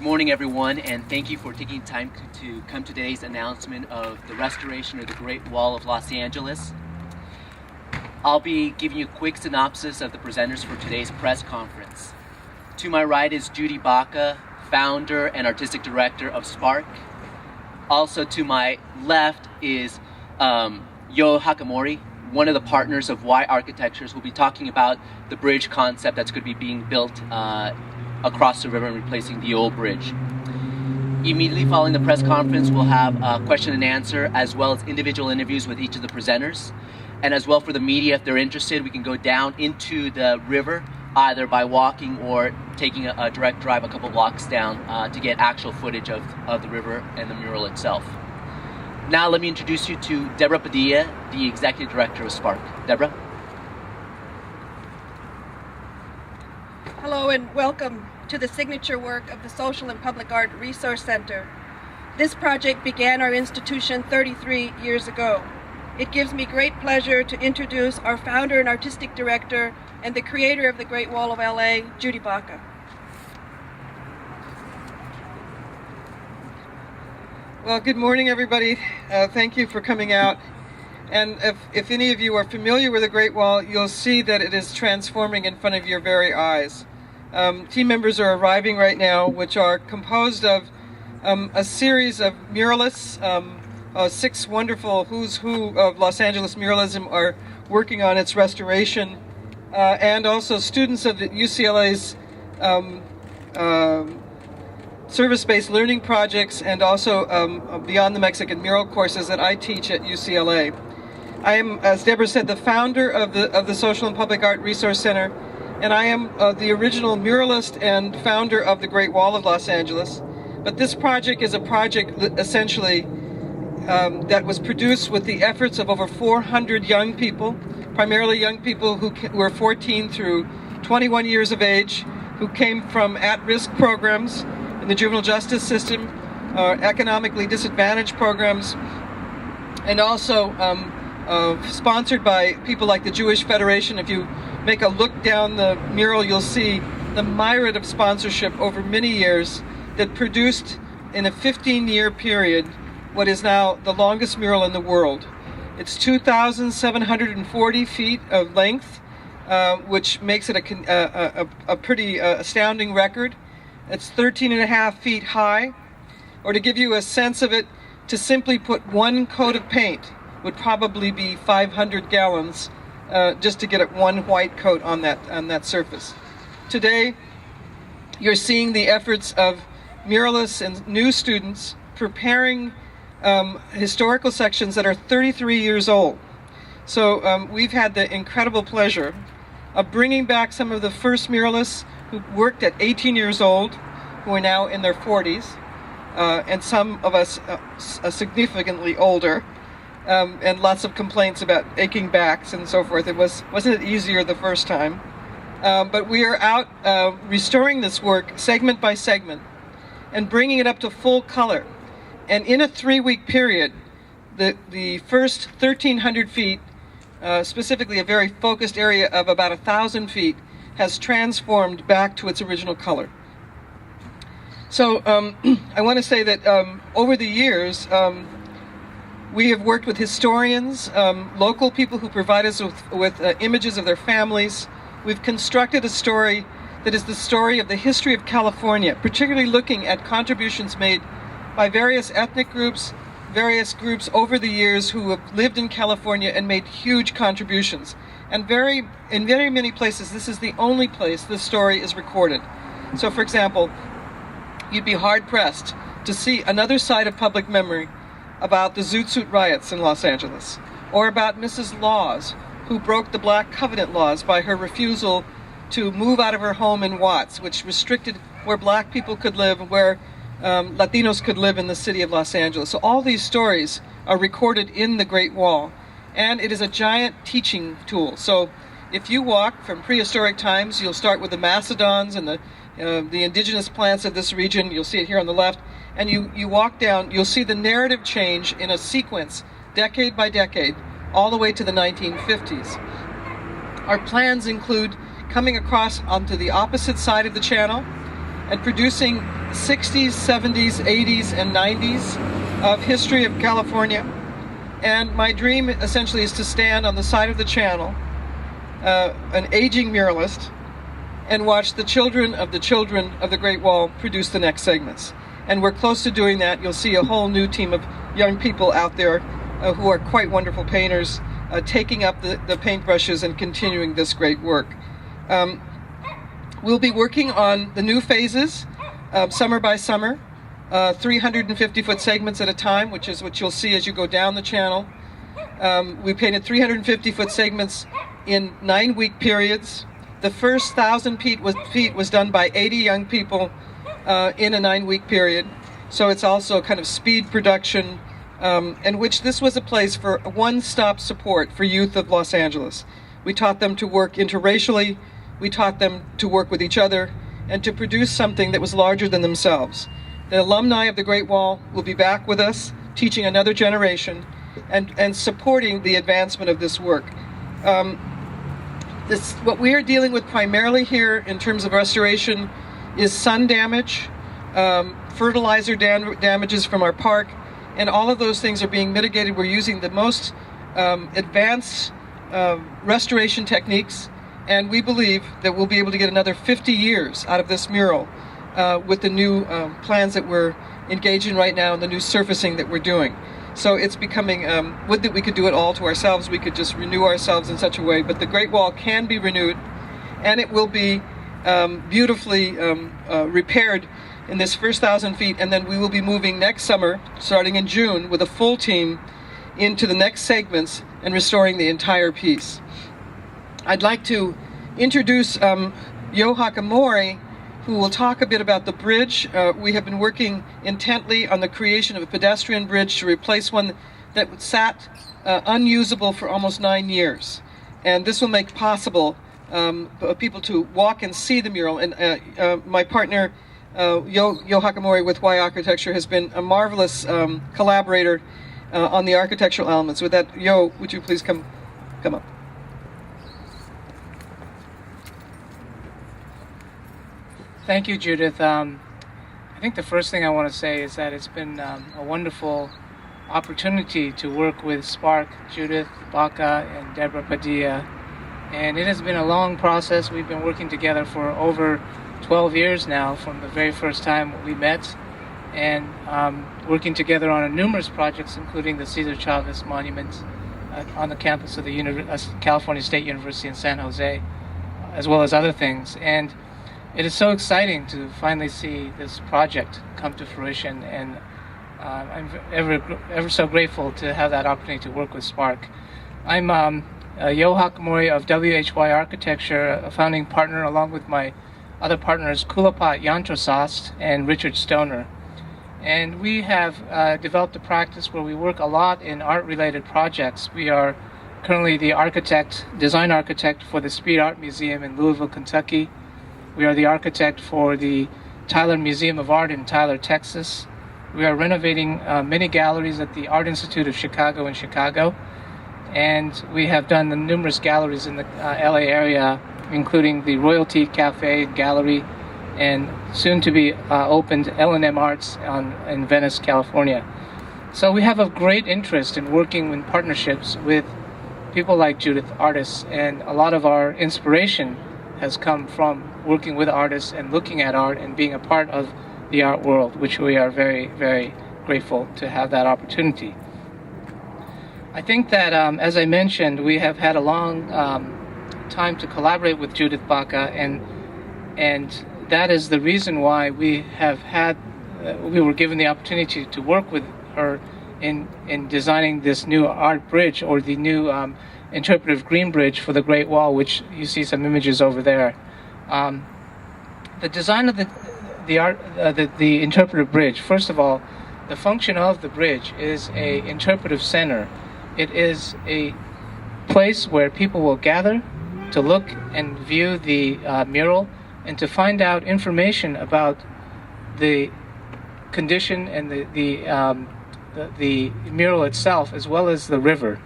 morning, everyone, and thank you for taking time to come to today's announcement of the restoration of the Great Wall of Los Angeles. I'll be giving you a quick synopsis of the presenters for today's press conference. To my right is Judy Baca, founder and artistic director of SPARC. Also to my left is Yo Hakamori, one of the partners of Y Architectures, who will be talking about the bridge concept that's going to be being built across the river and replacing the old bridge. Immediately following the press conference, we'll have a question and answer, as well as individual interviews with each of the presenters. And as well, for the media, if they're interested, we can go down into the river, either by walking or taking a direct drive a couple blocks down to get actual footage of the river and the mural itself. Now let me introduce you to Deborah Padilla, the Executive Director of SPARC. Deborah? Hello and welcome to the signature work of the Social and Public Art Resource Center. This project began our institution 33 years ago. It gives me great pleasure to introduce our founder and artistic director and the creator of the Great Wall of LA, Judy Baca. Well, good morning, everybody. Thank you for coming out. And if any of you are familiar with the Great Wall, you'll see that it is transforming in front of your very eyes. Team members are arriving right now, which are composed of a series of muralists. 6 wonderful who's who of Los Angeles muralism are working on its restoration, and also students of UCLA's service-based learning projects, and also Beyond the Mexican mural courses that I teach at UCLA. I am, as Deborah said, the founder of the Social and Public Art Resource Center, and I am the original muralist and founder of the Great Wall of Los Angeles. But this project is a project essentially that was produced with the efforts of over 400 young people, primarily young people who were 14 through 21 years of age, who came from at-risk programs in the juvenile justice system, economically disadvantaged programs, and also sponsored by people like the Jewish Federation. If you make a look down the mural, you'll see the myriad of sponsorship over many years that produced in a 15-year period what is now the longest mural in the world. It's 2,740 feet of length, which makes it a pretty astounding record. It's 13.5 feet high. Or to give you a sense of it, to simply put one coat of paint would probably be 500 gallons just to get it one white coat on that surface. Today, you're seeing the efforts of muralists and new students preparing historical sections that are 33 years old. So we've had the incredible pleasure of bringing back some of the first muralists who worked at 18 years old, who are now in their 40s, and some of us significantly older, and lots of complaints about aching backs and so forth. Wasn't it easier the first time? But we are out restoring this work segment by segment and bringing it up to full color. And in a 3-week period, the first 1,300 feet, specifically a very focused area of about 1,000 feet, has transformed back to its original color. So I want to say that over the years, we have worked with historians, local people who provide us with images of their families. We've constructed a story that is the story of the history of California, particularly looking at contributions made by various ethnic groups, various groups over the years who have lived in California and made huge contributions. And in very many places, this is the only place this story is recorded. So for example, you'd be hard-pressed to see another side of public memory about the Zoot Suit riots in Los Angeles, or about Mrs. Laws, who broke the Black Covenant laws by her refusal to move out of her home in Watts, which restricted where Black people could live, where Latinos could live in the city of Los Angeles. So all these stories are recorded in the Great Wall, and it is a giant teaching tool. So if you walk from prehistoric times, you'll start with the mastodons and the indigenous plants of this region. You'll see it here on the left, and you walk down, you'll see the narrative change in a sequence, decade by decade, all the way to the 1950s. Our plans include coming across onto the opposite side of the channel and producing 60s, 70s, 80s, and 90s of history of California. And my dream essentially is to stand on the side of the channel, an aging muralist, and watch the children of the Great Wall produce the next segments. And we're close to doing that. You'll see a whole new team of young people out there who are quite wonderful painters, taking up the paintbrushes and continuing this great work. We'll be working on the new phases, summer by summer, 350-foot segments at a time, which is what you'll see as you go down the channel. We painted 350-foot segments in 9-week periods. The first 1,000 feet was done by 80 young people in a 9-week period. So it's also kind of speed production, in which this was a place for one-stop support for youth of Los Angeles. We taught them to work interracially, we taught them to work with each other, and to produce something that was larger than themselves. The alumni of the Great Wall will be back with us, teaching another generation, and supporting the advancement of this work. What we are dealing with primarily here in terms of restoration is sun damage, fertilizer damages from our park, and all of those things are being mitigated. We're using the most advanced restoration techniques, and we believe that we'll be able to get another 50 years out of this mural with the new plans that we're engaged in right now and the new surfacing that we're doing. So it's becoming, would that we could do it all to ourselves, we could just renew ourselves in such a way, but the Great Wall can be renewed, and it will be beautifully repaired in this first 1,000 feet, and then we will be moving next summer, starting in June, with a full team into the next segments and restoring the entire piece. I'd like to introduce Yo Hakamori, who will talk a bit about the bridge. We have been working intently on the creation of a pedestrian bridge to replace one that sat unusable for almost 9 years. And this will make possible people to walk and see the mural. And my partner, Yo Hakamori with Y Architecture, has been a marvelous collaborator on the architectural elements. With that, Yo, would you please come up? Thank you, Judith. I think the first thing I want to say is that it's been a wonderful opportunity to work with SPARC, Judith Baca, and Deborah Padilla. And it has been a long process. We've been working together for over 12 years now, from the very first time we met, and working together on numerous projects, including the Cesar Chavez Monument on the campus of the California State University in San Jose, as well as other things. And it is so exciting to finally see this project come to fruition, and I'm ever so grateful to have that opportunity to work with SPARC. I'm Yo Hakamori of WHY Architecture, a founding partner, along with my other partners Kulapat Yantrasast and Richard Stoner. And we have developed a practice where we work a lot in art-related projects. We are currently the design architect for the Speed Art Museum in Louisville, Kentucky. We are the architect for the Tyler Museum of Art in Tyler, Texas. We are renovating many galleries at the Art Institute of Chicago in Chicago. And we have done the numerous galleries in the LA area, including the Royalty Cafe and Gallery, and soon to be opened L&M Arts in Venice, California. So we have a great interest in working in partnerships with people like Judith, artists, and a lot of our inspiration has come from working with artists and looking at art and being a part of the art world, which we are very, very grateful to have that opportunity. I think that, as I mentioned, we have had a long time to collaborate with Judith Baca, and that is the reason why we were given the opportunity to work with her in designing this new art bridge, or the new interpretive green bridge for the Great Wall, which you see some images over there. The design of the interpretive bridge, first of all, the function of the bridge is a interpretive center. It is a place where people will gather to look and view the mural and to find out information about the condition and the mural itself, as well as the river.